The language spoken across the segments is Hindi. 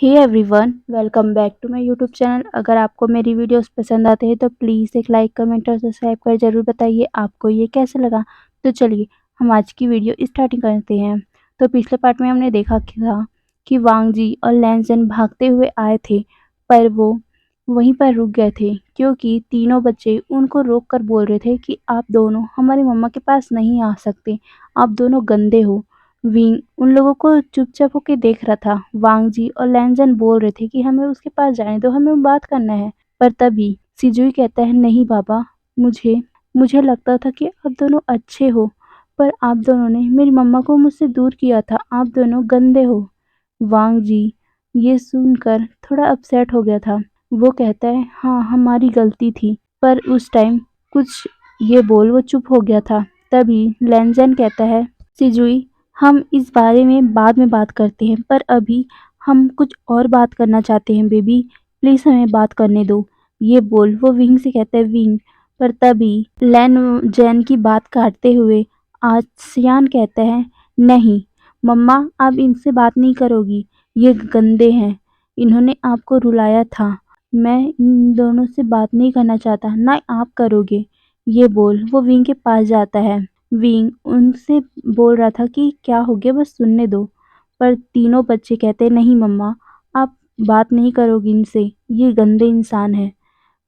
Hey everyone, welcome back to my YouTube channel. अगर आपको मेरी वीडियोस पसंद आते हैं तो प्लीज़ एक लाइक, कमेंट और सब्सक्राइब कर ज़रूर बताइए आपको ये कैसा लगा। तो चलिए हम आज की वीडियो स्टार्टिंग करते हैं। तो पिछले पार्ट में हमने देखा था कि वांग जी और लैंजन भागते हुए आए थे, पर वो वहीं पर रुक गए थे क्योंकि तीनों बच्चे उनको रोक कर बोल रहे थे कि आप दोनों हमारी मम्मा के पास नहीं आ सकते, आप दोनों गंदे हो। विंग उन लोगों को चुपचाप होके देख रहा था। वांग जी और लैंजन बोल रहे थे कि हमें उसके पास जाने दो, हमें बात करना है। पर तभी सिजुई कहता है, नहीं बाबा, मुझे मुझे लगता था कि आप दोनों अच्छे हो, पर आप दोनों ने मेरी मम्मा को मुझसे दूर किया था, आप दोनों गंदे हो। वांग जी ये सुनकर थोड़ा अपसेट हो गया था। वो कहता है, हाँ हमारी गलती थी, पर उस टाइम कुछ ये बोल वो चुप हो गया था। तभी लैंजन कहता है, सिजुई हम इस बारे में बाद में बात करते हैं, पर अभी हम कुछ और बात करना चाहते हैं बेबी, प्लीज़ हमें बात करने दो। ये बोल वो विंग से कहता है, विंग। पर तभी लैन जैन की बात काटते हुए आसियान कहता है, नहीं मम्मा, आप इनसे बात नहीं करोगी, ये गंदे हैं, इन्होंने आपको रुलाया था, मैं इन दोनों से बात नहीं करना चाहता, ना आप करोगे। ये बोल वो विंग के पास जाता है। विंग उनसे बोल रहा था कि क्या हो गया, बस सुनने दो। पर तीनों बच्चे कहते, नहीं मम्मा, आप बात नहीं करोगी इनसे, ये गंदे इंसान है।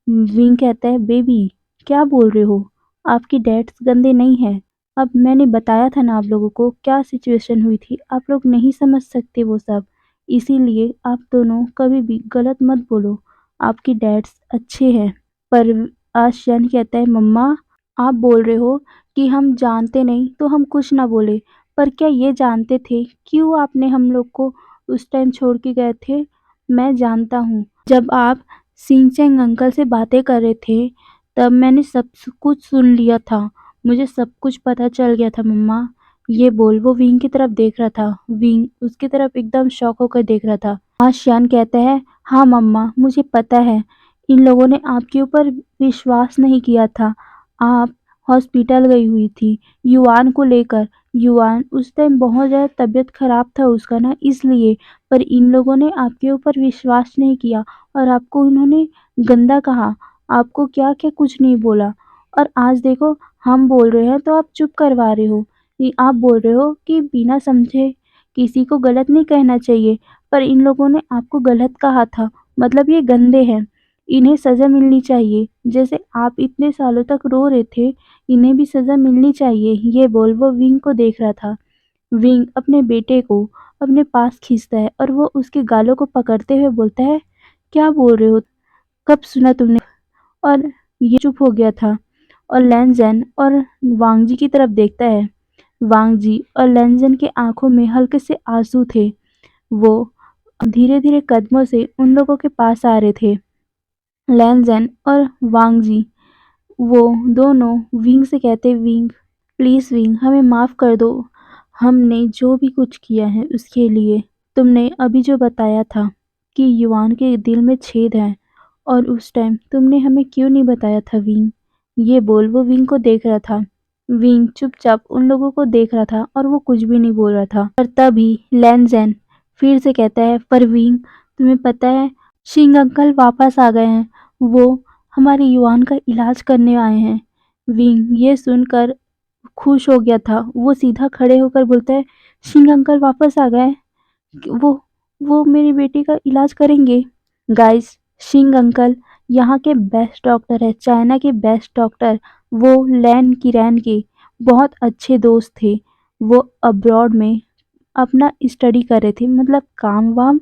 विंग कहता है, बेबी क्या बोल रहे हो, आपकी डैड्स गंदे नहीं हैं। अब मैंने बताया था ना आप लोगों को क्या सिचुएशन हुई थी, आप लोग नहीं समझ सकते वो सब, इसीलिए आप दोनों कभी भी गलत मत बोलो, आपकी डैड्स अच्छे हैं। पर आशियान कहता है, मम्मा आप बोल रहे हो कि हम जानते नहीं तो हम कुछ ना बोले, पर क्या ये जानते थे क्यों आपने हम लोग को उस टाइम छोड़ के गए थे? मैं जानता हूँ, जब आप सिंचेंग अंकल से बातें कर रहे थे तब मैंने सब कुछ सुन लिया था, मुझे सब कुछ पता चल गया था मम्मा। ये बोल वो विंग की तरफ देख रहा था। विंग उसकी तरफ एकदम शॉक होकर देख रहा था। आशियान कहता है, हाँ मम्मा मुझे पता है, इन लोगों ने आपके ऊपर विश्वास नहीं किया था। आप हॉस्पिटल गई हुई थी युआन को लेकर। युआन उस टाइम बहुत ज़्यादा तबीयत खराब था उसका ना, इसलिए। पर इन लोगों ने आपके ऊपर विश्वास नहीं किया और आपको उन्होंने गंदा कहा, आपको क्या क्या कुछ नहीं बोला। और आज देखो हम बोल रहे हैं तो आप चुप करवा रहे हो। ये आप बोल रहे हो कि बिना समझे किसी को गलत नहीं कहना चाहिए, पर इन लोगों ने आपको गलत कहा था, मतलब ये गंदे हैं, इन्हें सज़ा मिलनी चाहिए। जैसे आप इतने सालों तक रो रहे थे, इन्हें भी सज़ा मिलनी चाहिए। ये बोल वो विंग को देख रहा था। विंग अपने बेटे को अपने पास खींचता है और वो उसके गालों को पकड़ते हुए बोलता है, क्या बोल रहे हो, कब सुना तुमने? और ये चुप हो गया था और लैंजन और वांगजी की तरफ देखता है। वांगजी और लैंजन के आंखों में हल्के से आंसू थे। वो धीरे धीरे कदमों से उन लोगों के पास आ रहे थे। लैंजन और वांगजी वो दोनों विंग से कहते, विंग प्लीज़ विंग हमें माफ़ कर दो, हमने जो भी कुछ किया है उसके लिए। तुमने अभी जो बताया था कि युआन के दिल में छेद है, और उस टाइम तुमने हमें क्यों नहीं बताया था विंग? ये बोल वो विंग को देख रहा था। विंग चुपचाप उन लोगों को देख रहा था और वो कुछ भी नहीं बोल रहा था। पर तभी लैंजन फिर से कहता है, पर विंग तुम्हें पता है शिंग अंकल वापस आ गए हैं, वो हमारे युआन का इलाज करने आए हैं। विंग ये सुनकर खुश हो गया था, वो सीधा खड़े होकर बोलता है, शिंग अंकल वापस आ गए, वो वो मेरी बेटी का इलाज करेंगे। गाइस, शिंग अंकल यहाँ के बेस्ट डॉक्टर है, चाइना के बेस्ट डॉक्टर। वो लैन किरैन के बहुत अच्छे दोस्त थे। वो अब्रॉड में अपना स्टडी कर रहे थे, मतलब काम वाम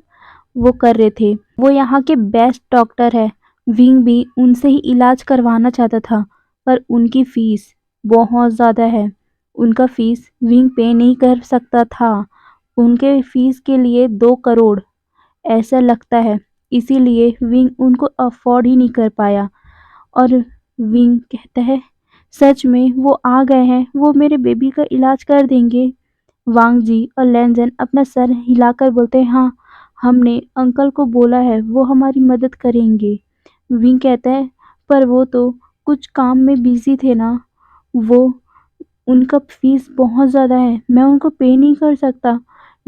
वो कर रहे थे। वो यहाँ के बेस्ट डॉक्टर है। विंग भी उनसे ही इलाज करवाना चाहता था, पर उनकी फीस बहुत ज़्यादा है। उनका फीस विंग पे नहीं कर सकता था। उनके फीस के लिए 2 करोड़ ऐसा लगता है, इसीलिए विंग उनको अफोर्ड ही नहीं कर पाया। और विंग कहता है, सच में वो आ गए हैं, वो मेरे बेबी का इलाज कर देंगे। वांग जी और लैंजन अपना सर हिलाकर बोलते हैं, हाँ हमने अंकल को बोला है, वो हमारी मदद करेंगे। विंग कहता है, पर वो तो कुछ काम में बिजी थे ना, वो उनका फीस बहुत ज़्यादा है, मैं उनको पे नहीं कर सकता।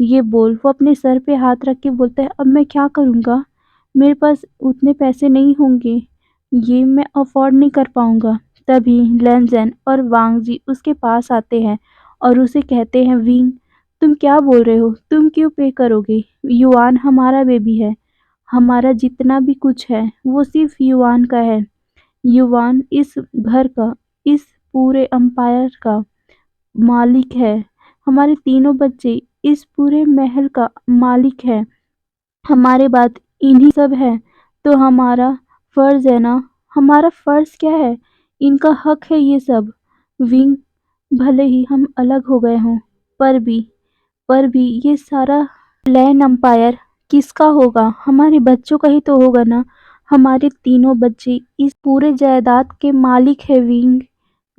ये बोल वो अपने सर पे हाथ रख के बोलता है, अब मैं क्या करूँगा? मेरे पास उतने पैसे नहीं होंगे, ये मैं अफ़ोर्ड नहीं कर पाऊँगा। तभी लेनज़ेन और वांग जी उसके पास आते हैं और उसे कहते हैं, विंग, तुम क्या बोल रहे हो? तुम क्यों पे करोगे? युआन हमारा बेबी है। हमारा जितना भी कुछ है, वो सिर्फ़ युआन का है। युवान इस घर का, इस पूरे एम्पायर का मालिक है। हमारे तीनों बच्चे इस पूरे महल का मालिक है। हमारे बाद इन्हीं सब है, तो हमारा फ़र्ज़ है ना। हमारा फ़र्ज़ क्या है? इनका हक है ये सब। विंग, भले ही हम अलग हो गए हों, पर भी ये सारा लैंड एम्पायर किसका होगा? हमारे बच्चों का ही तो होगा ना। हमारे तीनों बच्चे इस पूरे जायदाद के मालिक हैं। विंग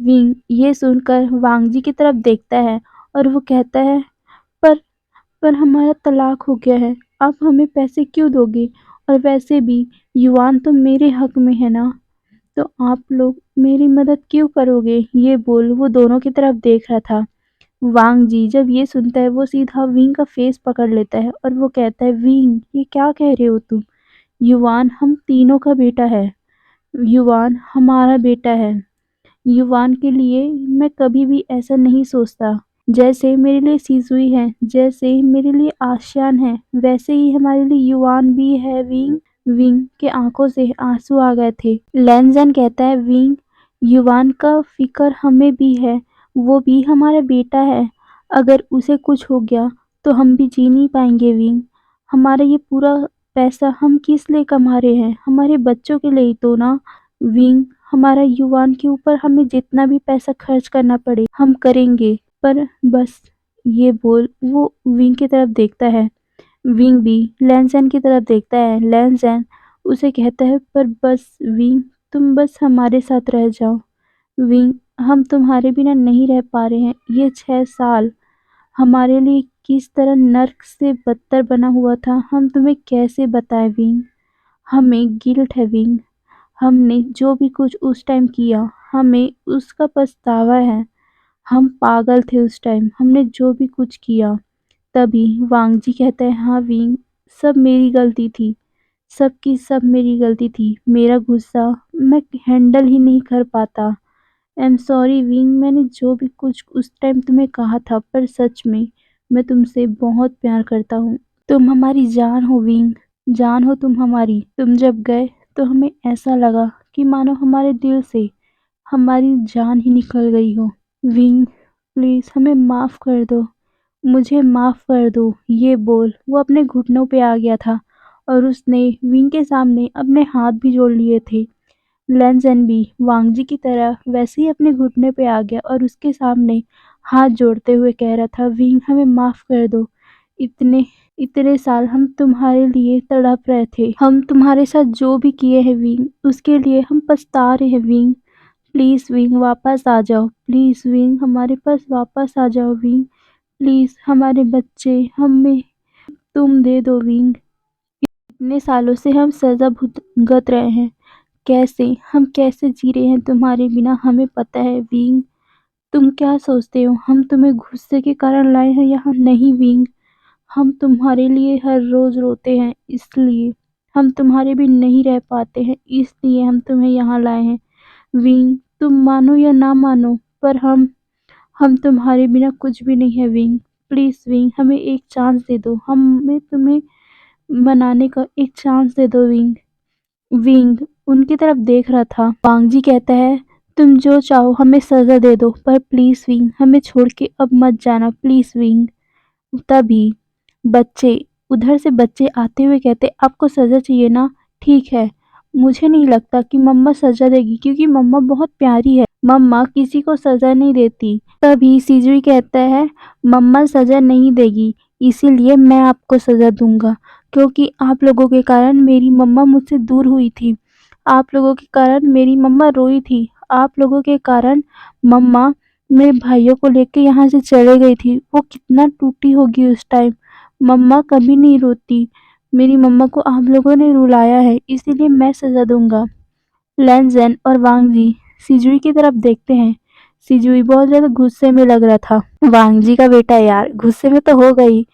विंग ये सुनकर वांगजी की तरफ देखता है और वो कहता है, पर हमारा तलाक हो गया है, आप हमें पैसे क्यों दोगे? और वैसे भी युआन तो मेरे हक में है ना, तो आप लोग मेरी मदद क्यों करोगे? ये बोल वो दोनों की तरफ देख रहा था। वांग जी जब ये सुनता है वो सीधा विंग का फेस पकड़ लेता है और वो कहता है, विंग, ये क्या कह रहे हो तुम? युवान हम तीनों का बेटा है। युवान हमारा बेटा है। युवान के लिए मैं कभी भी ऐसा नहीं सोचता। जैसे मेरे लिए सिजुई है, जैसे मेरे लिए आशियान है, वैसे ही हमारे लिए युवान भी है। विंग विंग के आंखों से आंसू आ गए थे। लैनजन कहता है, विंग, युवान का फिक्र हमें भी है, वो भी हमारा बेटा है। अगर उसे कुछ हो गया तो हम भी जी नहीं पाएंगे। विंग, हमारा ये पूरा पैसा हम किस लिए कमा रहे हैं? हमारे बच्चों के लिए ही तो ना। विंग, हमारा युवान के ऊपर हमें जितना भी पैसा खर्च करना पड़े हम करेंगे, पर बस। ये बोल वो विंग की तरफ देखता है। विंग भी लैनचैन की तरफ देखता है। लैनचैन उसे कहता है, पर बस विंग, तुम बस हमारे साथ रह जाओ। विंग, हम तुम्हारे बिना नहीं रह पा रहे हैं। ये 6 साल हमारे लिए किस तरह नर्क से बदतर बना हुआ था, हम तुम्हें कैसे बताएं। विंग, हमें गिल्ट है। विंग, हमने जो भी कुछ उस टाइम किया, हमें उसका पछतावा है। हम पागल थे उस टाइम, हमने जो भी कुछ किया। तभी वांग जी कहता है, हाँ विंग, सब मेरी गलती थी, सब की सब मेरी गलती थी। मेरा गुस्सा मैं हैंडल ही नहीं कर पाता। आई एम सॉरी विंग, मैंने जो भी कुछ उस टाइम तुम्हें कहा था, पर सच में मैं तुमसे बहुत प्यार करता हूँ। तुम हमारी जान हो विंग, जान हो तुम हमारी। तुम जब गए तो हमें ऐसा लगा कि मानो हमारे दिल से हमारी जान ही निकल गई हो। विंग, प्लीज़ हमें माफ़ कर दो, मुझे माफ़ कर दो। ये बोल वो अपने घुटनों पे आ गया था और उसने विंग के सामने अपने हाथ भी जोड़ लिए थे। लेनज़ेन भी वांगजी की तरह वैसे ही अपने घुटने पे आ गया और उसके सामने हाथ जोड़ते हुए कह रहा था, विंग, हमें माफ़ कर दो। इतने इतने साल हम तुम्हारे लिए तड़प रहे थे। हम तुम्हारे साथ जो भी किए हैं विंग, उसके लिए हम पछता रहे हैं। विंग, प्लीज़ विंग, वापस आ जाओ। प्लीज़ विंग, हमारे पास वापस आ जाओ। विंग, प्लीज़ हमारे बच्चे हमें तुम दे दो। विंग, इतने सालों से हम सज़ा भुगत रहे हैं, कैसे जी रहे हैं तुम्हारे बिना, हमें पता है। विंग, तुम क्या सोचते हो हम तुम्हें गुस्से के कारण लाए हैं यहाँ? नहीं विंग, हम तुम्हारे लिए हर रोज़ रोते हैं, इसलिए हम तुम्हारे बिन नहीं रह पाते हैं, इसलिए हम तुम्हें यहाँ लाए हैं। विंग, तुम मानो या ना मानो, पर हम तुम्हारे बिना कुछ भी नहीं है। विंग, प्लीज़ विंग, हमें एक चांस दे दो, हमें तुम्हें मनाने का एक चांस दे दो। विंग विंग उनकी तरफ देख रहा था। वांगजी कहता है, तुम जो चाहो हमें सज़ा दे दो, पर प्लीज़ विंग, हमें छोड़ के अब मत जाना, प्लीज़ विंग। तभी बच्चे उधर से बच्चे आते हुए कहते, आपको सज़ा चाहिए ना? ठीक है, मुझे नहीं लगता कि मम्मा सज़ा देगी, क्योंकि मम्मा बहुत प्यारी है, मम्मा किसी को सज़ा नहीं देती। तभी सिजुई कहता है, मम्मा सज़ा नहीं देगी, इसीलिए मैं आपको सज़ा दूंगा, क्योंकि आप लोगों के कारण मेरी मम्मा मुझसे दूर हुई थी। आप लोगों के कारण मेरी मम्मा रोई थी। आप लोगों के कारण मम्मा मेरे भाइयों को लेके यहाँ से चले गई थी। वो कितना टूटी होगी उस टाइम। मम्मा कभी नहीं रोती। मेरी मम्मा को आप लोगों ने रुलाया है, इसीलिए मैं सज़ा दूंगा। लेनज़ेन और वांग जी सिजुई की तरफ देखते हैं। सिजुई बहुत ज़्यादा गुस्से में लग रहा था। वांग जी का बेटा यार गुस्से में तो हो गई,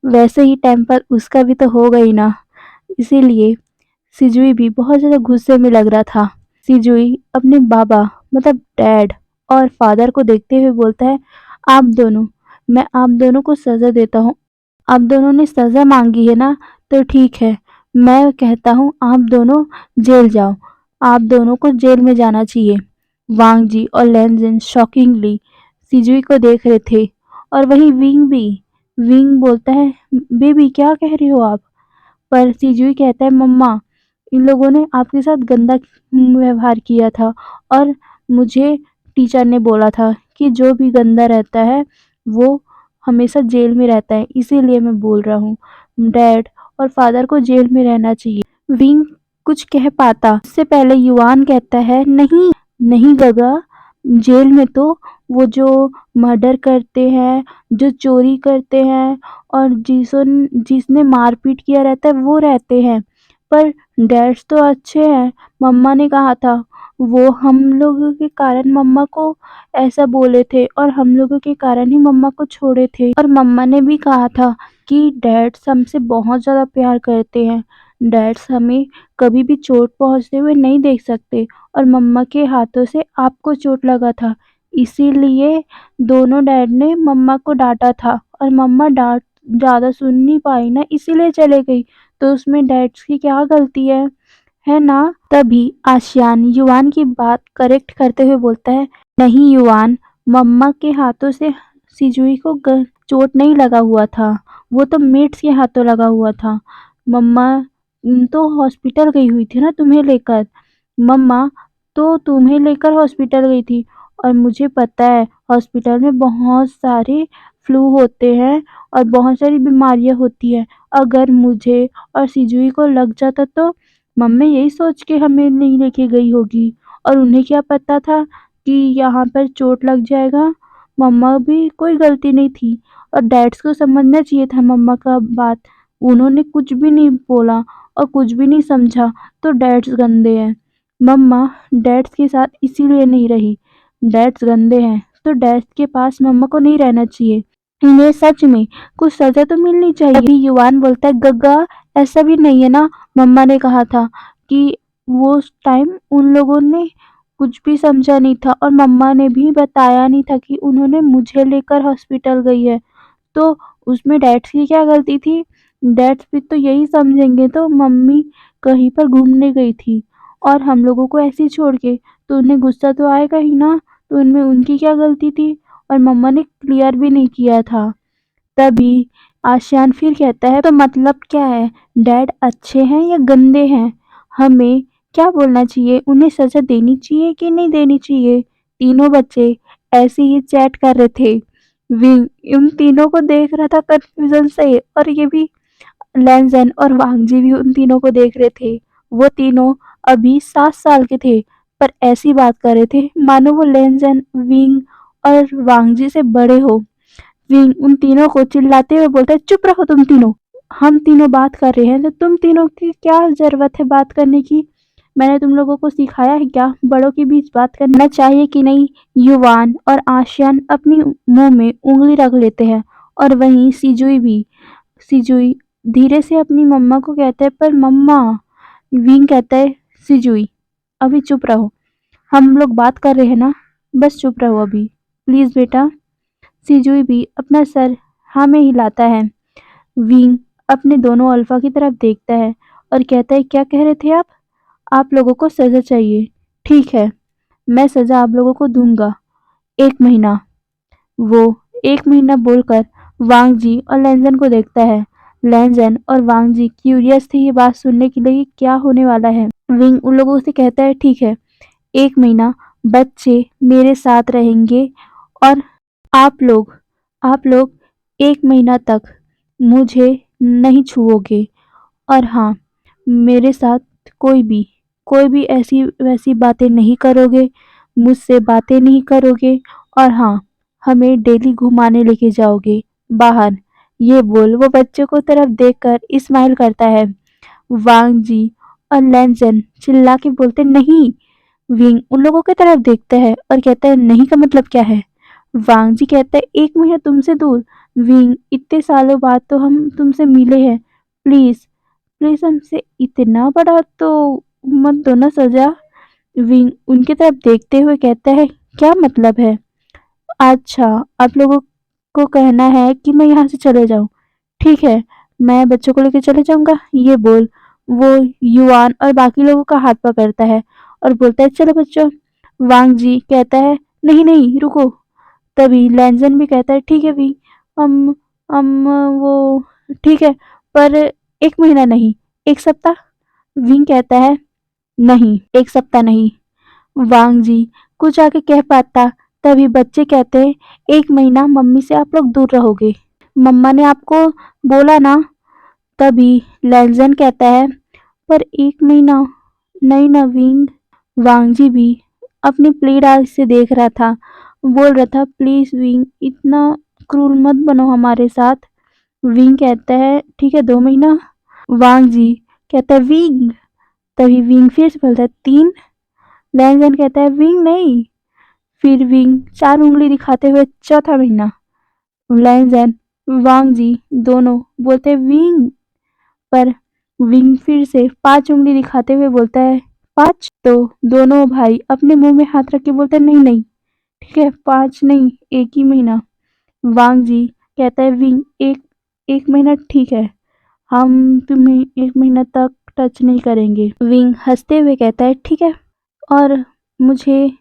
वैसे ही टेम्पर उसका भी तो होगा ही ना। इसीलिए सिजुई भी बहुत ज़्यादा गुस्से में लग रहा था। सिजुई अपने बाबा मतलब डैड और फादर को देखते हुए बोलता है, आप दोनों, मैं आप दोनों को सज़ा देता हूँ। आप दोनों ने सज़ा मांगी है ना, तो ठीक है। मैं कहता हूँ आप दोनों जेल जाओ। आप दोनों को जेल में जाना चाहिए। वांग जी और लैनज़ेन शॉकिंगली सिजुई को देख रहे थे और वहीं विंग भी। विंग बोलता है, बेबी क्या कह रही हो आप? पर सिजुई कहता है, मम्मा, इन लोगों ने आपके साथ गंदा व्यवहार किया था और मुझे टीचर ने बोला था कि जो भी गंदा रहता है वो हमेशा जेल में रहता है, इसीलिए मैं बोल रहा हूँ। डैड और फादर को जेल में रहना चाहिए। विंग कुछ कह पाता उससे पहले युआन कहता है, नहीं नहीं गगा, जेल में तो वो जो मर्डर करते हैं, जो चोरी करते हैं और जिसने मारपीट किया रहता है वो रहते हैं। पर डैड्स तो अच्छे हैं, मम्मा ने कहा था। वो हम लोगों के कारण मम्मा को ऐसा बोले थे और हम लोगों के कारण ही मम्मा को छोड़े थे। और मम्मा ने भी कहा था कि डैड्स हमसे बहुत ज़्यादा प्यार करते हैं। डैड्स हमें कभी भी चोट पहुँचते हुए नहीं देख सकते और मम्मा के हाथों से आपको चोट लगा था। इसीलिए दोनों डैड ने मम्मा को डाँटा था और मम्मा डाँट ज़्यादा सुन नहीं पाई ना, इसीलिए चले गई। तो उसमें डैड्स की क्या गलती है ना? तभी आशियान युआन की बात करेक्ट करते हुए बोलता है, नहीं युआन, मम्मा के हाथों से सिजुई को चोट नहीं लगा हुआ था, वो तो मेट्स के हाथों लगा हुआ था। मम्मा तो हॉस्पिटल गई हुई थी ना तुम्हें लेकर। मम्मा तो तुम्हें लेकर हॉस्पिटल गई थी और मुझे पता है हॉस्पिटल में बहुत सारे फ्लू होते हैं और बहुत सारी बीमारियां होती हैं। अगर मुझे और सिजुई को लग जाता तो मम्मी यही सोच के हमें नहीं लेके गई होगी और उन्हें क्या पता था कि यहाँ पर चोट लग जाएगा। मम्मा भी कोई गलती नहीं थी और डैड्स को समझना चाहिए था मम्मा का बात। उन्होंने कुछ भी नहीं बोला और कुछ भी नहीं समझा, तो डैड्स गंदे हैं। मम्मा डैड्स के साथ इसीलिए नहीं रही। डैड्स गंदे हैं तो डैड्स के पास मम्मा को नहीं रहना चाहिए। इन्हें सच में कुछ सजा तो मिलनी चाहिए। अभी युवान बोलता है, गग्गा ऐसा भी नहीं है ना, मम्मा ने कहा था कि वो उस टाइम उन लोगों ने कुछ भी समझा नहीं था और मम्मा ने भी बताया नहीं था कि उन्होंने मुझे लेकर हॉस्पिटल गई है। तो उसमें डैड्स की क्या गलती थी? डैड्स भी तो यही समझेंगे तो मम्मी कहीं पर घूमने गई थी और हम लोगों को ऐसे ही छोड़ के, तो उन्हें गुस्सा तो आएगा ही ना। तो उनमें उनकी क्या गलती थी? और मम्मा ने क्लियर भी नहीं किया था। तभी आशियान फिर कहता है, तो मतलब क्या है? डैड अच्छे हैं या गंदे हैं? हमें क्या बोलना चाहिए? उन्हें सजा देनी चाहिए कि नहीं देनी चाहिए? तीनों बच्चे ऐसे ही चैट कर रहे थे। विंग उन तीनों को देख रहा था कंफ्यूजन से और ये भी लैनज़ेन और वांगजी भी उन तीनों को देख रहे थे। वो तीनों अभी 7 साल के थे पर ऐसी बात कर रहे थे मानो वो लैनज़ेन, विंग और वांगजी से बड़े हो। विंग उन तीनों को चिल्लाते हुए बोलता है, चुप रहो तुम तीनों, हम तीनों बात कर रहे हैं तो तुम तीनों की क्या जरूरत है बात करने की? मैंने तुम लोगों को सिखाया है क्या बड़ों के बीच बात करना चाहिए कि नहीं? युवान और आशियान अपनी मुंह में उंगली रख लेते हैं और वहीं सिजुई भी। सिजुई धीरे से अपनी मम्मा को कहता है, पर मम्मा। विंग कहता है, सिजुई अभी चुप रहो, हम लोग बात कर रहे हैं ना, बस चुप रहो अभी प्लीज बेटा। सिजुई भी अपना सर हाँ में हिलाता है। विंग अपने दोनों अल्फा की तरफ देखता है और कहता है, क्या कह रहे थे आप? आप लोगों को सजा चाहिए। ठीक है, मैं सजा आप लोगों को दूंगा। 1 महीना। वो 1 महीना बोलकर वांग जी और लैंजन को देखता है। लैंजन और वांग जी क्यूरियस थे ये बात सुनने के लिए कि क्या होने वाला है। विंग उन लोगों से कहता है, ठीक है, 1 महीना बच्चे मेरे साथ रहेंगे और आप लोग आप लोग 1 महीना तक मुझे नहीं छुओगे और हाँ, मेरे साथ कोई भी ऐसी वैसी बातें नहीं करोगे, मुझसे बातें नहीं करोगे और हाँ, हमें डेली घुमाने लेके जाओगे बाहर। ये बोल वो बच्चों को तरफ देखकर स्माइल करता है। वांग जी और लैंजन चिल्ला के बोलते, नहीं। विंग उन लोगों की तरफ देखता है और कहता है, नहीं का मतलब क्या है? वांग जी कहता है, 1 महीना तुमसे दूर, विंग, इतने सालों बाद तो हम तुमसे मिले हैं। प्लीज़, प्लीज़ हमसे इतना बड़ा तो मत दो ना सज़ा। विंग उनकी तरफ देखते हुए कहता है, क्या मतलब है? अच्छा, आप लोगों को कहना है कि मैं यहाँ से चले जाऊँ। ठीक है, मैं बच्चों को लेकर चले जाऊँगा। ये बोल वो युआन और बाकी लोगों का हाथ पकड़ता है और बोलता है, चलो बच्चों। वांग जी कहता है, नहीं नहीं रुको। तभी लैंजन भी कहता है, ठीक है भी, हम हम वो ठीक है, पर 1 महीना नहीं, 1 सप्ताह। विंग कहता है, नहीं 1 सप्ताह नहीं। वांग जी कुछ आगे कह पाता, तभी बच्चे कहते हैं, 1 महीना मम्मी से आप लोग दूर रहोगे। मम्मा ने आपको बोला ना। तभी लैंजन कहता है, पर 1 महीना नहीं ना विंग। वांग जी भी अपनी प्लेट आग से देख रहा था, बोल रहा था, प्लीज विंग, इतना क्रूर मत बनो हमारे साथ। विंग कहता है, ठीक है 2 महीना। वांग जी कहता है, विंग। तभी विंग फिर से बोलता है, 3। लैंजन कहता है, विंग नहीं। फिर विंग 4 उंगली दिखाते हुए, चौथा महीना। लैंजन, वांग जी दोनों बोलते हैं, विंग। पर विंग फिर से 5 उंगली दिखाते हुए बोलता है, 5। तो दोनों भाई अपने मुंह में हाथ रख के बोलते हैं, नहीं नहीं, ठीक है 5 नहीं, 1 ही महीना। वांग जी कहता है, विंग, एक एक महीना ठीक है, हम तुम्हें 1 महीना तक टच नहीं करेंगे। विंग हंसते हुए कहता है, ठीक है, और मुझे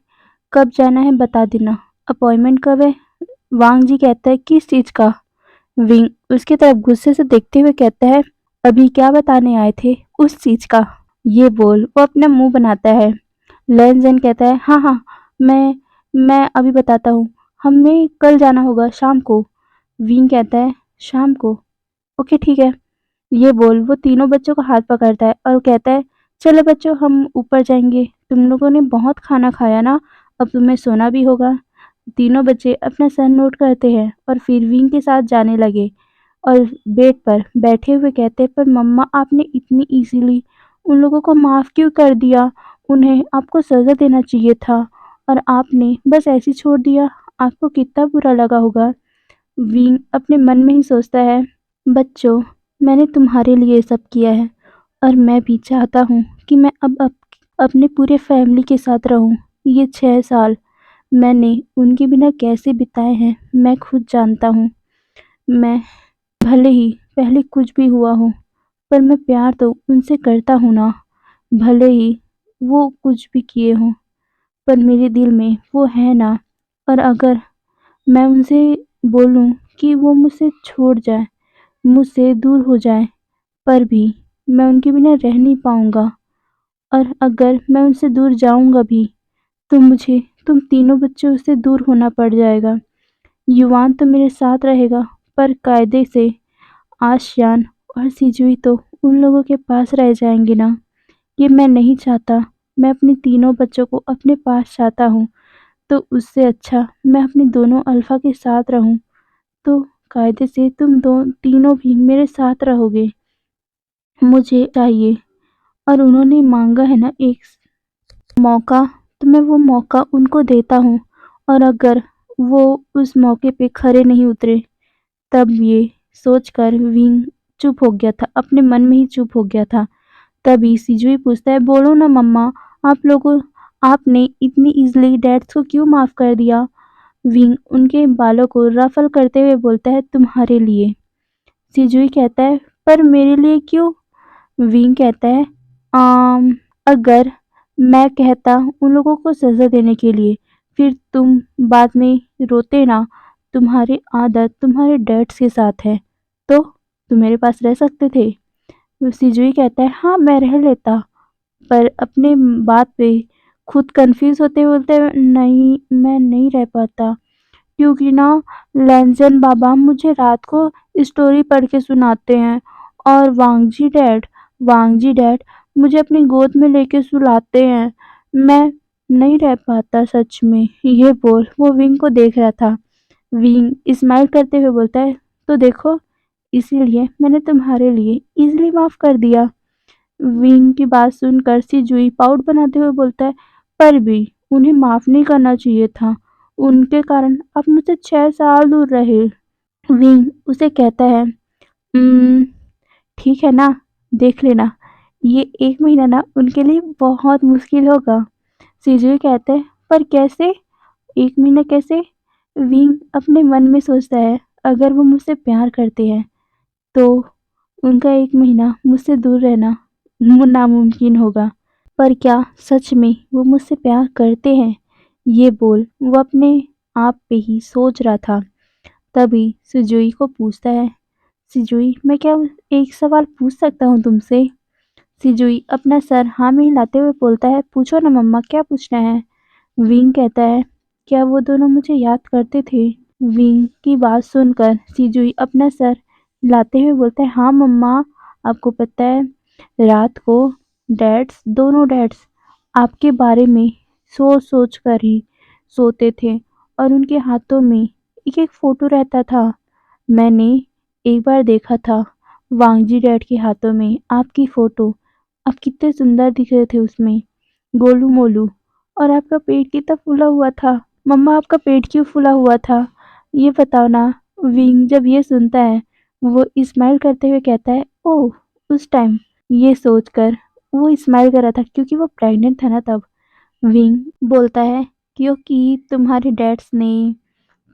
कब जाना है बता देना। अपॉइंटमेंट कब है? वांग जी कहता है, किस चीज़ का? विंग उसकी तरफ गुस्से से देखते हुए कहता है, अभी क्या बताने आए थे उस चीज़ का? ये बोल वो अपना मुंह बनाता है। लैंजन कहता है, हाँ हाँ, मैं अभी बताता हूँ, हमें कल जाना होगा शाम को। विंग कहता है, शाम को? ओके ठीक है। ये बोल वो तीनों बच्चों का हाथ पकड़ता है और कहता है, चलो बच्चों हम ऊपर जाएंगे, तुम लोगों ने बहुत खाना खाया ना, अब तुम्हें सोना भी होगा। तीनों बच्चे अपना सर नोट करते हैं और फिर विंग के साथ जाने लगे और बेड पर बैठे हुए कहते हैं, पर मम्मा आपने इतनी इजीली उन लोगों को माफ़ क्यों कर दिया? उन्हें आपको सज़ा देना चाहिए था और आपने बस ऐसे ही छोड़ दिया। आपको कितना बुरा लगा होगा। विंग अपने मन में ही सोचता है, बच्चों, मैंने तुम्हारे लिए सब किया है और मैं भी चाहता हूँ कि मैं अब अपने पूरे फैमिली के साथ रहूँ। ये 6 साल मैंने उनके बिना कैसे बिताए हैं मैं खुद जानता हूँ। मैं भले ही पहले कुछ भी हुआ हो, पर मैं प्यार तो उनसे करता हूँ ना। भले ही वो कुछ भी किए हों, पर मेरे दिल में वो है ना। और अगर मैं उनसे बोलूँ कि वो मुझसे छोड़ जाए, मुझसे दूर हो जाए, पर भी मैं उनके बिना रह नहीं पाऊँगा। और अगर मैं उनसे दूर जाऊँगा भी, तो मुझे तुम तीनों बच्चों से दूर होना पड़ जाएगा। युवान तो मेरे साथ रहेगा, पर कायदे से आशियान और सिजुई तो उन लोगों के पास रह जाएंगे ना। ये मैं नहीं चाहता। मैं अपने तीनों बच्चों को अपने पास चाहता हूँ, तो उससे अच्छा मैं अपने दोनों अल्फ़ा के साथ रहूँ। तो कायदे से तुम दो तीनों भी मेरे साथ रहोगे, मुझे चाहिए। और उन्होंने मांगा है ना एक मौका, तो मैं वो मौका उनको देता हूँ। और अगर वो उस मौके पे खरे नहीं उतरे, तब ये सोचकर विंग चुप हो गया था, अपने मन में ही चुप हो गया था। तभी सिजुई पूछता है, बोलो ना मम्मा, आपने इतनी इजीली डैड्स को क्यों माफ कर दिया? विंग उनके बालों को रफल करते हुए बोलता है, तुम्हारे लिए। सिजुई कहता है, पर मेरे लिए क्यों? विंग कहता है, आम अगर मैं कहता उन लोगों को सज़ा देने के लिए, फिर तुम बाद में रोते ना। तुम्हारी आदत तुम्हारे डैड्स के साथ है, तो तुम मेरे पास रह सकते थे। सिजुई कहता है, हाँ मैं रह लेता, पर अपने बात पे खुद कंफ्यूज होते बोलते हैं, नहीं मैं नहीं रह पाता, क्योंकि ना लैंजन बाबा मुझे रात को स्टोरी पढ़ के सुनाते हैं और वांगजी डैड मुझे अपनी गोद में लेके सुलाते हैं। मैं नहीं रह पाता सच में। ये बोल वो विंग को देख रहा था। विंग स्माइल करते हुए बोलता है, तो देखो, इसीलिए मैंने तुम्हारे लिए इजीली माफ कर दिया। विंग की बात सुनकर सिजुई पाउट बनाते हुए बोलता है, पर भी उन्हें माफ नहीं करना चाहिए था। उनके कारण आप मुझसे 6 साल दूर रहे। विंग उसे कहता है, ठीक है ना, देख लेना, ये 1 महीना ना उनके लिए बहुत मुश्किल होगा। सिजुई कहते हैं, पर कैसे? 1 महीना कैसे? विंग अपने मन में सोचता है, अगर वो मुझसे प्यार करते हैं तो उनका 1 महीना मुझसे दूर रहना नामुमकिन होगा। पर क्या सच में वो मुझसे प्यार करते हैं? ये बोल वो अपने आप पे ही सोच रहा था। तभी सुजुई को पूछता है, सिजुई मैं क्या एक सवाल पूछ सकता हूँ तुमसे? सिजुई अपना सर हाँ में हिलाते हुए बोलता है, पूछो ना मम्मा, क्या पूछना है? विंग कहता है, क्या वो दोनों मुझे याद करते थे? विंग की बात सुनकर सिजुई अपना सर हिलाते हुए बोलता है, हाँ मम्मा, आपको पता है रात को दोनों डैड्स आपके बारे में सोच सोच कर ही सोते थे और उनके हाथों में एक एक फोटो रहता था। मैंने एक बार देखा था वांगजी डैड के हाथों में आपकी फोटो। आप कितने सुंदर दिख रहे थे उसमें, गोलू मोलू। और आपका पेट कितना फूला हुआ था। मम्मा आपका पेट क्यों फूला हुआ था, ये बताओ ना? विंग जब ये सुनता है वो स्माइल करते हुए कहता है, ओह उस टाइम, ये सोचकर वो स्माइल कर रहा था क्योंकि वो प्रेग्नेंट था ना तब। विंग बोलता है, क्योंकि तुम्हारे डैड्स ने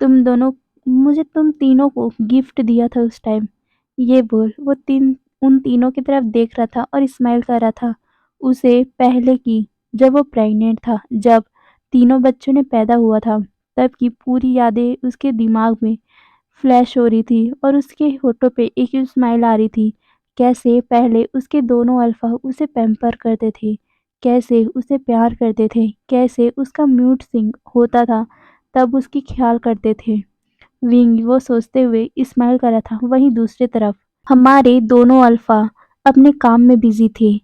तुम तीनों को गिफ्ट दिया था उस टाइम। ये बोल वो उन तीनों की तरफ देख रहा था और स्माइल कर रहा था। उसे पहले की, जब वो प्रेग्नेंट था, जब तीनों बच्चों ने पैदा हुआ था, तब की पूरी यादें उसके दिमाग में फ्लैश हो रही थी और उसके होठों पे एक स्माइल आ रही थी। कैसे पहले उसके दोनों अल्फा उसे पैम्पर करते थे, कैसे उसे प्यार करते थे, कैसे उसका मूड स्विंग होता था तब उसकी ख्याल करते थे। विंग वो सोचते हुए स्माइल कर रहा था। वहीं दूसरी तरफ हमारे दोनों अल्फा अपने काम में बिजी थे।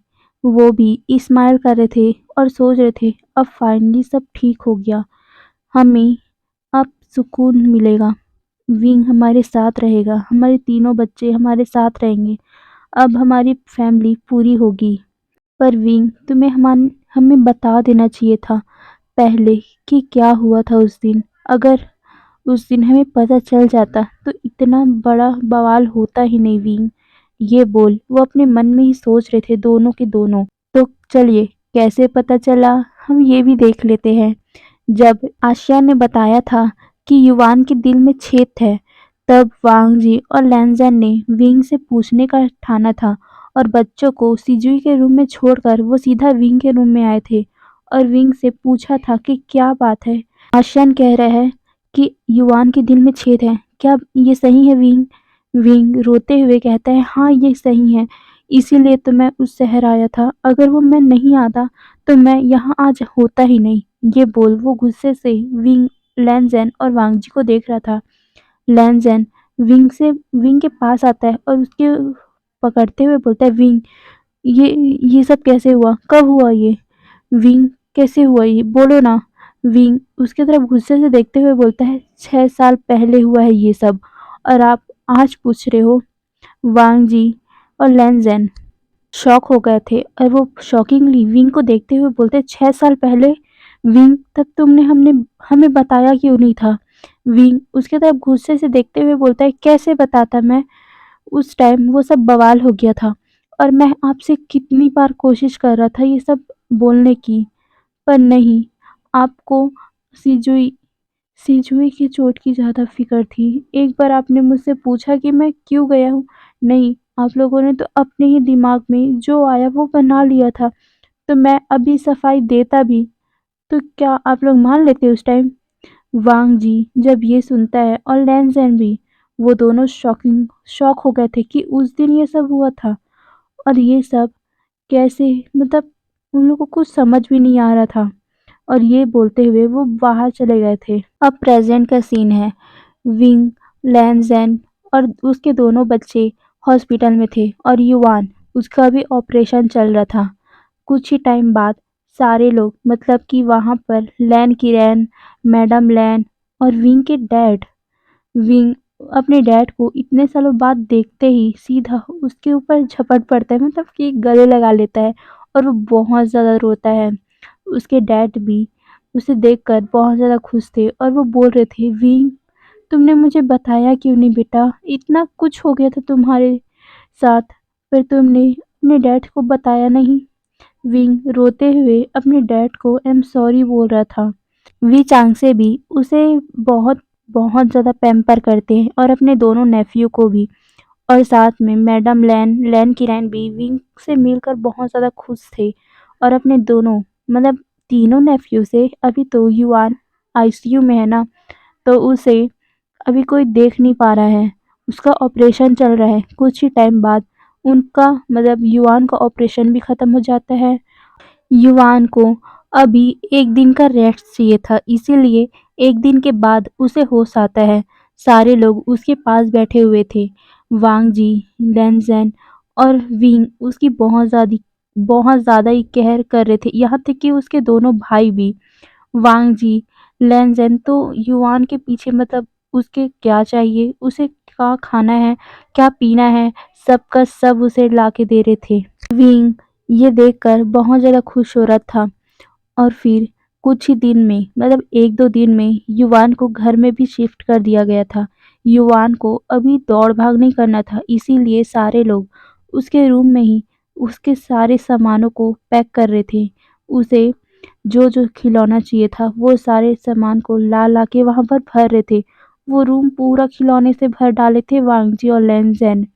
वो भी स्माइल कर रहे थे और सोच रहे थे, अब फाइनली सब ठीक हो गया, हमें अब सुकून मिलेगा, विंग हमारे साथ रहेगा, हमारे तीनों बच्चे हमारे साथ रहेंगे, अब हमारी फैमिली पूरी होगी। पर विंग तुम्हें हमें बता देना चाहिए था पहले कि क्या हुआ था उस दिन। अगर उस दिन हमें पता चल जाता तो इतना बड़ा बवाल होता ही नहीं विंग। ये बोल वो अपने मन में ही सोच रहे थे दोनों के दोनों। तो चलिए, कैसे पता चला हम ये भी देख लेते हैं। जब आशिया ने बताया था कि युवान के दिल में छेद है, तब वांग जी और लैंजन ने विंग से पूछने का ठाना था और बच्चों को सिजुई के रूम में छोड़कर वो सीधा विंग के रूम में आए थे और विंग से पूछा था कि क्या बात है। आशियान कह रहा है कि युवान के दिल में छेद है, क्या ये सही है विंग? विंग रोते हुए कहता है, हाँ ये सही है, इसीलिए तो मैं उस शहर आया था, अगर वो मैं नहीं आता तो मैं यहाँ आज होता ही नहीं। ये बोल वो गुस्से से विंग, लैंजन और वांगजी को देख रहा था। लैंजन विंग के पास आता है और उसके पकड़ते हुए बोलता है, विंग ये ये सब कैसे हुआ, कब हुआ ये? विंग कैसे हुआ ये, बोलो ना? विंग उसके तरफ गुस्से से देखते हुए बोलता है, 6 साल पहले हुआ है ये सब और आप आज पूछ रहे हो? वांग जी और लैंजन शॉक हो गए थे और वो शॉकिंगली विंग को देखते हुए बोलते, 6 साल पहले? विंग तब तुमने हमने हमें बताया क्यों नहीं था? विंग उसके तरफ गुस्से से देखते हुए बोलता है, कैसे बताता मैं? उस टाइम वो सब बवाल हो गया था और मैं आपसे कितनी बार कोशिश कर रहा था ये सब बोलने की, पर नहीं, आपको सिजुई सिजुई की चोट की ज़्यादा फ़िक्र थी। एक बार आपने मुझसे पूछा कि मैं क्यों गया हूँ? नहीं, आप लोगों ने तो अपने ही दिमाग में जो आया वो बना लिया था, तो मैं अभी सफाई देता भी, तो क्या आप लोग मान लेते उस टाइम? वांग जी जब ये सुनता है और लैंज़ैन भी, वो दोनों शॉक हो गए थे कि उस दिन ये सब हुआ था और ये सब कैसे, मतलब उन लोगों को कुछ समझ भी नहीं आ रहा था और ये बोलते हुए वो बाहर चले गए थे। अब प्रेजेंट का सीन है। विंग, लैंज़ैन और उसके दोनों बच्चे हॉस्पिटल में थे और युवान, उसका भी ऑपरेशन चल रहा था। कुछ ही टाइम बाद सारे लोग, मतलब कि वहाँ पर लैन किरैन, मैडम लैन और विंग के डैड, विंग अपने डैड को इतने सालों बाद देखते ही सीधा उसके ऊपर झपट पड़ता है, मतलब कि गले लगा लेता है और वो बहुत ज़्यादा रोता है। उसके डैड भी उसे देखकर बहुत ज़्यादा खुश थे और वो बोल रहे थे, विंग तुमने मुझे बताया क्यों नहीं बेटा? इतना कुछ हो गया था तुम्हारे साथ, फिर तुमने अपने डैड को बताया नहीं। विंग रोते हुए अपने डैड को आई एम सॉरी बोल रहा था। वी चांगसे भी उसे बहुत बहुत ज़्यादा पैम्पर करते हैं और अपने दोनों नेफ्यू को भी। और साथ में मैडम लैन किराइन भी विंग से मिलकर बहुत ज़्यादा खुश थे और अपने दोनों मतलब तीनों नेफ्यू से। अभी तो युआन आईसीयू में है ना, तो उसे अभी कोई देख नहीं पा रहा है। उसका ऑपरेशन चल रहा है। कुछ ही टाइम बाद उनका मतलब युआन का ऑपरेशन भी ख़त्म हो जाता है। युवान को अभी एक दिन का रेस्ट चाहिए था, इसीलिए एक दिन के बाद उसे होश आता है। सारे लोग उसके पास बैठे हुए थे। वांग जी, लेनज़ेन और विंग उसकी बहुत ज़्यादा ही कहर कर रहे थे, यहाँ तक कि उसके दोनों भाई भी। वांग जी, लेनज़ेन तो युवान के पीछे मतलब उसके क्या चाहिए, उसे क्या खाना है, क्या पीना है, सब का सब उसे लाके दे रहे थे। विंग ये देखकर बहुत ज़्यादा खुश हो रहा था। और फिर कुछ ही दिन में मतलब 1-2 दिन में युवान को घर में भी शिफ्ट कर दिया गया था। युवान को अभी दौड़-भाग नहीं करना था, इसीलिए सारे लोग उसके रूम में ही उसके सारे सामानों को पैक कर रहे थे। उसे जो-जो खिलौना चाहिए था, वो सारे सामान को ला-ला के वहाँ पर भर रहे थे। वो रूम पूरा खिलौने से भर डाले थे वांगजी और लेनज़ेन।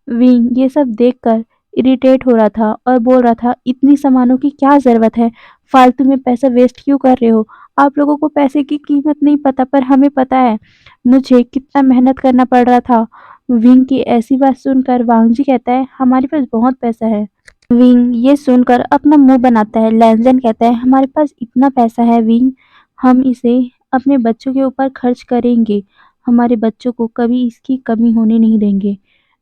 विंग ये सब देखकर इरिटेट हो रहा था और बोल रहा था, इतनी सामानों की क्या ज़रूरत है? फालतू में पैसा वेस्ट क्यों कर रहे हो? आप लोगों को पैसे की कीमत नहीं पता, पर हमें पता है। मुझे कितना मेहनत करना पड़ रहा था। विंग की ऐसी बात सुनकर वांगजी कहता है, हमारे पास बहुत पैसा है। विंग ये सुनकर अपना मुंह बनाता है। लैनज़ेन कहता है, हमारे पास इतना पैसा है विंग, हम इसे अपने बच्चों के ऊपर खर्च करेंगे। हमारे बच्चों को कभी इसकी कमी होने नहीं देंगे।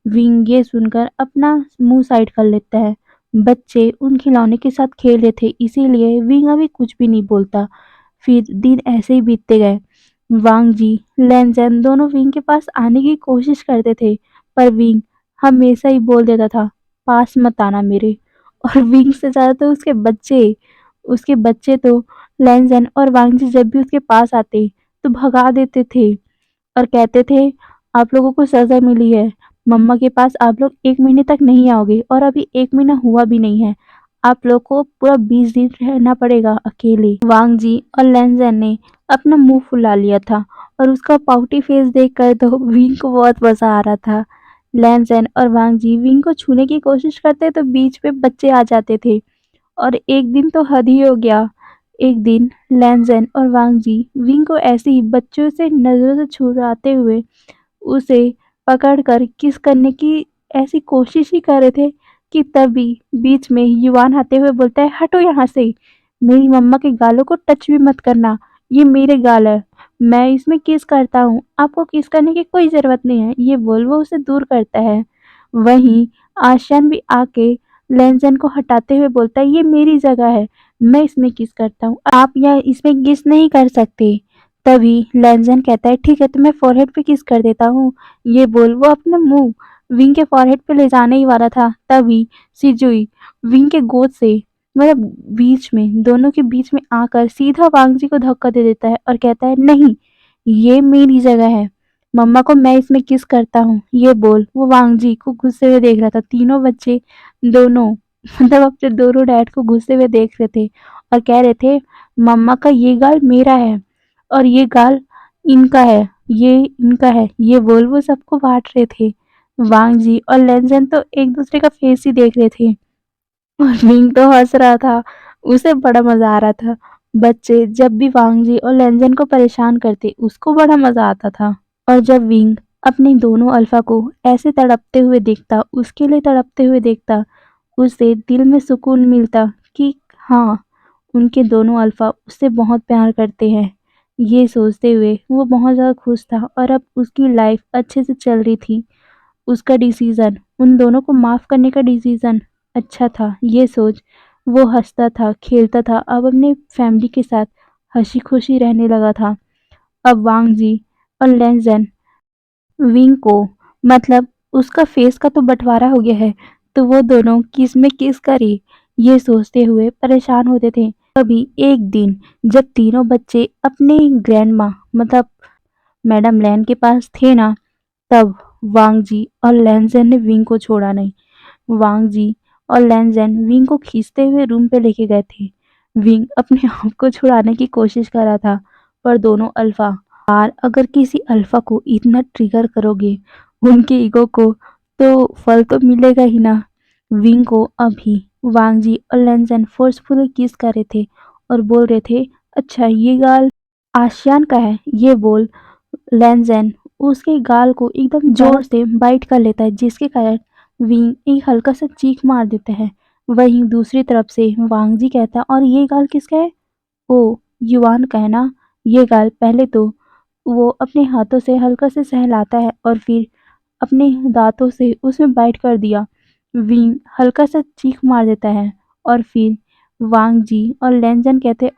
विंग ये सुनकर अपना मुंह साइड कर लेता है। बच्चे उन खिलौने के साथ खेल रहे थे, इसीलिए विंग अभी कुछ भी नहीं बोलता। फिर दिन ऐसे ही बीतते गए। वांग जी, लैनज़ेन दोनों विंग के पास आने की कोशिश करते थे, पर विंग हमेशा ही बोल देता था, पास मत आना मेरे। और विंग से ज़्यादा तो उसके बच्चे तो लैनज़ेन और वांग जी जब भी उसके पास आते, तो भगा देते थे और कहते थे, आप लोगों को सज़ा मिली है। मम्मा के पास आप लोग 1 महीने तक नहीं आओगे और अभी 1 महीना हुआ भी नहीं है। आप लोग को पूरा 20 दिन रहना पड़ेगा अकेले। वांग जी और लैनज़ेन ने अपना मुँह फुला लिया था और उसका पाउटी फेस देखकर तो विंग को बहुत मज़ा आ रहा था। लैनज़ेन और वांग जी विंग को छूने की कोशिश करते तो बीच में बच्चे आ जाते थे और एक दिन तो हद ही हो गया। एक दिन लैनज़ेन और वांग जी विंग को ऐसे ही बच्चों से नज़रों से छुड़ाते हुए उसे पकड़कर किस करने की ऐसी कोशिश ही कर रहे थे कि तभी बीच में युवान आते हुए बोलता है, हटो यहाँ से, मेरी मम्मा के गालों को टच भी मत करना, ये मेरे गाल है, मैं इसमें किस करता हूँ, आपको किस करने की कोई ज़रूरत नहीं है। ये बोल वो उसे दूर करता है। वहीं आशियान भी आके लेनज़ेन को हटाते हुए बोलता है, ये मेरी जगह है, मैं इसमें किस करता हूँ, आप यह इसमें किस नहीं कर सकते। तभी लेनज़ेन कहता है, ठीक है, तो मैं फ़ॉरहेड पे किस कर देता हूँ। ये बोल वो अपना मुँह विंग के फ़ॉरहेड पे ले जाने ही वाला था, तभी सिजुई विंग के गोद से मतलब बीच में दोनों के बीच में आकर सीधा वांग जी को धक्का दे देता है और कहता है, नहीं, ये मेरी जगह है, मम्मा को मैं इसमें किस करता हूँ। ये बोल वो वांग जी को गुस्से हुए देख रहा था। तीनों बच्चे दोनों मतलब अपने दोनों डैड को गुस्से हुए देख रहे थे और कह रहे थे, मम्मा का ये गाल मेरा है और ये गाल इनका है, ये इनका है। ये बोल वो सबको बाँट रहे थे। वांग जी और लेनज़ेन तो एक दूसरे का फेस ही देख रहे थे और विंग तो हँस रहा था, उसे बड़ा मज़ा आ रहा था। बच्चे जब भी वांग जी और लेनज़ेन को परेशान करते, उसको बड़ा मज़ा आता था। और जब विंग अपने दोनों अल्फ़ा को ऐसे तड़पते हुए देखता, उसके लिए तड़पते हुए देखता, उसे दिल में सुकून मिलता कि हाँ, उनके दोनों अल्फ़ा उससे बहुत प्यार करते हैं। ये सोचते हुए वो बहुत ज़्यादा खुश था और अब उसकी लाइफ़ अच्छे से चल रही थी। उसका डिसीज़न, उन दोनों को माफ़ करने का डिसीज़न अच्छा था। ये सोच वो हँसता था, खेलता था, अब अपने फैमिली के साथ हँसी-खुशी रहने लगा था। अब वांग जी और लेनज़ेन विंग को मतलब उसका फेस का तो बँटवारा हो गया है, तो वो दोनों किस में किस करे, ये सोचते हुए परेशान होते थे। तभी एक दिन जब तीनों बच्चे अपने ग्रैंडमा मतलब मैडम लैन के पास थे ना, तब वांग जी और लैनज़ेन ने विंग को छोड़ा नहीं। वांग जी और लैनज़ेन विंग को खींचते हुए रूम पे लेके गए थे। विंग अपने आप को छुड़ाने की कोशिश कर रहा था, पर दोनों अल्फा यार, अगर किसी अल्फा को इतना ट्रिगर करोगे उनके ईगो को, तो फल तो मिलेगा ही ना। विंग को अभी वांग जी और लैनज़ेन फोर्सफुली किस कर रहे थे और बोल रहे थे, अच्छा ये गाल आशियान का है, ये बोल लैनज़ेन उसके गाल को एकदम जोर से बाइट कर लेता है, जिसके कारण विंग एक हल्का सा चीख मार देता है। वहीं दूसरी तरफ से वांग जी कहता है, और ये गाल किसका है? ओ, युवान का है ना। ये गाल पहले तो वो अपने हाथों से हल्का से सहलाता है और फिर अपने दांतों से उसमें बाइट कर दिया। विंग हल्का सा चीख मार देता है और फिर वांग जी और लैनज़ेन कहते,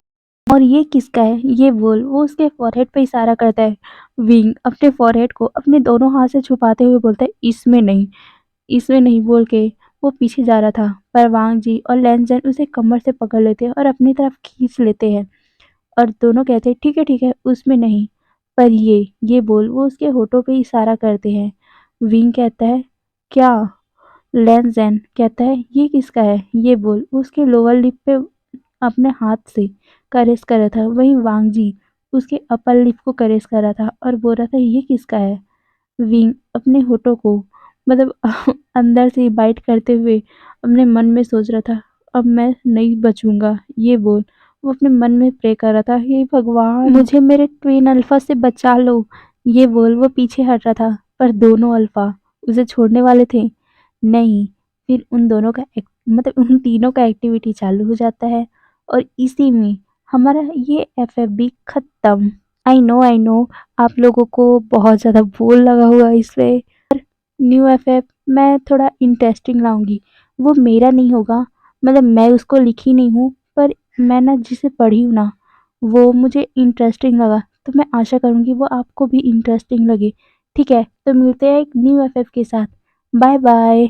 और ये किसका है? ये बोल। वो उसके फॉरहेड पे इशारा करता है। विंग अपने फॉरहेड को अपने दोनों हाथ से छुपाते हुए बोलता है, इसमें नहीं बोल के वो पीछे जा रहा था, पर वांग जी और लैनज़ेन उसे कमर से पकड़ लेते हैं और अपनी तरफ खींच लेते हैं और दोनों कहते हैं, ठीक है, उसमें नहीं, पर ये बोल। वो उसके होठों पे इशारा करते हैं। विंग कहता है, क्या? लैनज़ेन कहता है, ये किसका है? ये बोल। वो उसके लोअर लिप पे अपने हाथ से करेस कर रहा था। वहीं वांग जी उसके अपर लिप को करेस कर रहा था और बोल रहा था, ये किसका है? विंग अपने होठों को मतलब अंदर से बाइट करते हुए अपने मन में सोच रहा था, अब मैं नहीं बचूंगा, ये बोल। वो अपने मन में प्रे कर रहा था, हे भगवान मुझे मेरे ट्विन अल्फा से बचा लो, ये बोल। वो पीछे हट रहा था, पर दोनों अल्फा उसे छोड़ने वाले थे नहीं। फिर उन दोनों का मतलब उन तीनों का एक्टिविटी चालू हो जाता है और इसी में हमारा ये एफएफबी खत्म। आई नो आप लोगों को बहुत ज़्यादा बोर लगा हुआ इस पे। न्यू एफएफ मैं थोड़ा इंटरेस्टिंग लाऊंगी। वो मेरा नहीं होगा, मतलब मैं उसको लिखी नहीं हूँ, पर मैं ना जिसे पढ़ी हूँ ना, वो मुझे इंटरेस्टिंग लगा, तो मैं आशा करूँगी वो आपको भी इंटरेस्टिंग लगे। ठीक है, तो मिलते हैं एक न्यू एफएफ के साथ। Bye bye.